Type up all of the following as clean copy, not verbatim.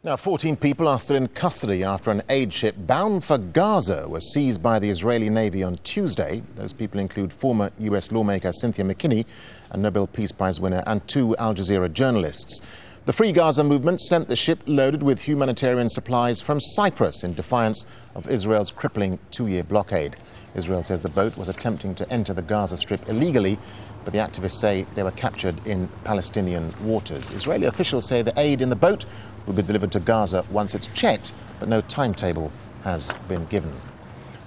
Now, 14 people are still in custody after an aid ship bound for Gaza was seized by the Israeli Navy on Tuesday. Those people include former US lawmaker Cynthia McKinney, a Nobel Peace Prize winner, and 2 Al Jazeera journalists. The Free Gaza movement sent the ship loaded with humanitarian supplies from Cyprus in defiance of Israel's crippling 2-year blockade. Israel says the boat was attempting to enter the Gaza Strip illegally, but the activists say they were captured in Palestinian waters. Israeli officials say the aid in the boat will be delivered to Gaza once it's checked, but no timetable has been given.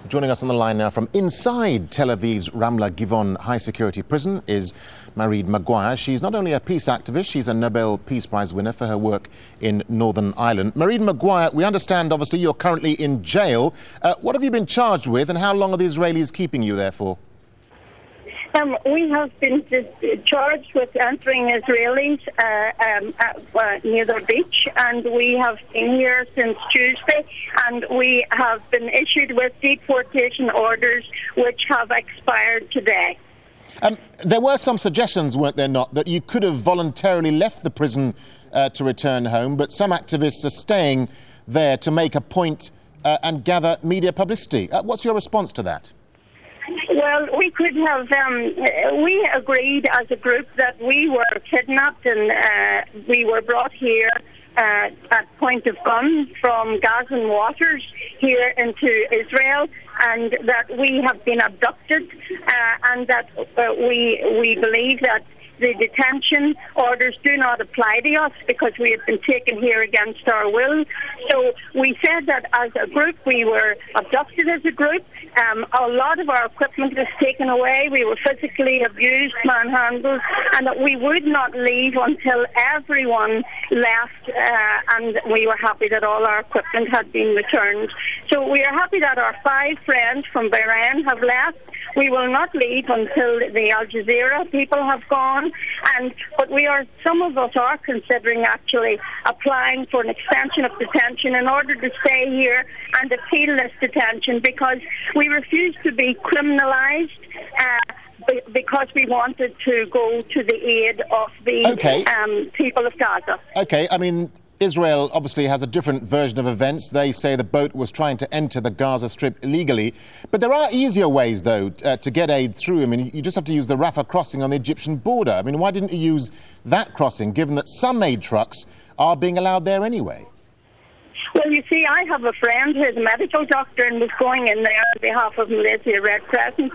Joining us on the line now from inside Tel Aviv's Ramla Givon high-security prison is Mairead Maguire. She's not only a peace activist, she's a Nobel Peace Prize winner for her work in Northern Ireland. Mairead Maguire, we understand, obviously, you're currently in jail. What have you been charged with, and how long are the Israelis keeping you there for? We have been charged with entering Israelis near the beach, and we have been here since Tuesday, and we have been issued with deportation orders which have expired today. There were some suggestions, weren't there not, that you could have voluntarily left the prison to return home, but some activists are staying there to make a point and gather media publicity. What's your response to that? Well, we could have, we agreed as a group that we were kidnapped and we were brought here at point of gun from Gazan waters here into Israel, and that we have been abducted, and that we believe that the detention orders do not apply to us because we have been taken here against our will. So we said that as a group we were abducted as a group. A lot of our equipment was taken away. We were physically abused, manhandled, and that we would not leave until everyone left, and we were happy that all our equipment had been returned. So we are happy that our 5 friends from Bahrain have left. We will not leave until the Al Jazeera people have gone, but some of us are considering actually applying for an extension of detention in order to stay here and appeal this detention, because we refuse to be criminalised because we wanted to go to the aid of the people of Gaza. Okay, I mean, Israel obviously has a different version of events. They say the boat was trying to enter the Gaza Strip illegally. But there are easier ways, though, to get aid through. I mean, you just have to use the Rafah crossing on the Egyptian border. I mean, why didn't you use that crossing, given that some aid trucks are being allowed there anyway? Well, you see, I have a friend who's a medical doctor and was going in there on behalf of Malaysia Red Crescent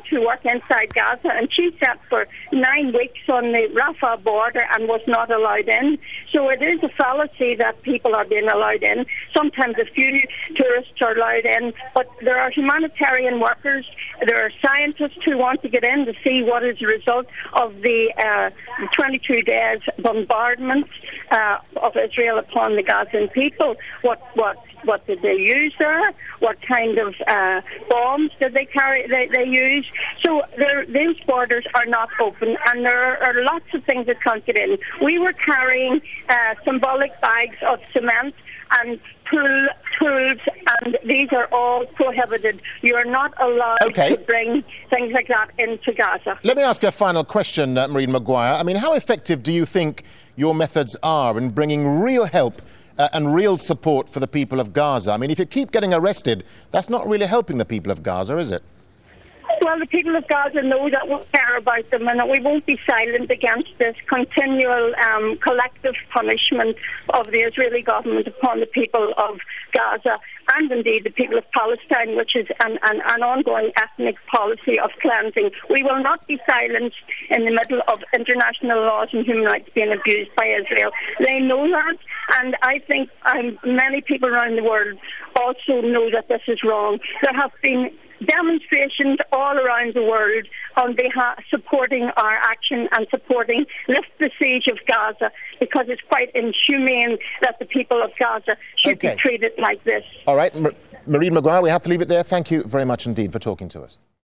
to work inside Gaza, and she sat for 9 weeks on the Rafah border and was not allowed in. So it is a fallacy that people are being allowed in. Sometimes a few tourists are allowed in, but there are humanitarian workers, there are scientists who want to get in to see what is the result of the 22 days bombardment of Israel upon the Gazan people. What did they use there? What kind of bombs did they carry? They use? So these borders are not open, and there are lots of things that can't get in. We were carrying symbolic bags of cement and tools, and these are all prohibited. You are not allowed to bring things like that into Gaza. Let me ask you a final question, Mairead Maguire. I mean, how effective do you think your methods are in bringing real help and real support for the people of Gaza? I mean, if you keep getting arrested, that's not really helping the people of Gaza, is it? Well, the people of Gaza know that we care about them and that we won't be silent against this continual collective punishment of the Israeli government upon the people of Gaza, and indeed the people of Palestine, which is an ongoing ethnic policy of cleansing. We will not be silenced in the middle of international laws and human rights being abused by Israel. They know that, and I think many people around the world also know that this is wrong. There have been demonstrations all around the world on behalf supporting our action and supporting lift the siege of Gaza, because it's quite inhumane that the people of Gaza should be treated like this. All right, Mairead Maguire, we have to leave it there. Thank you very much indeed for talking to us.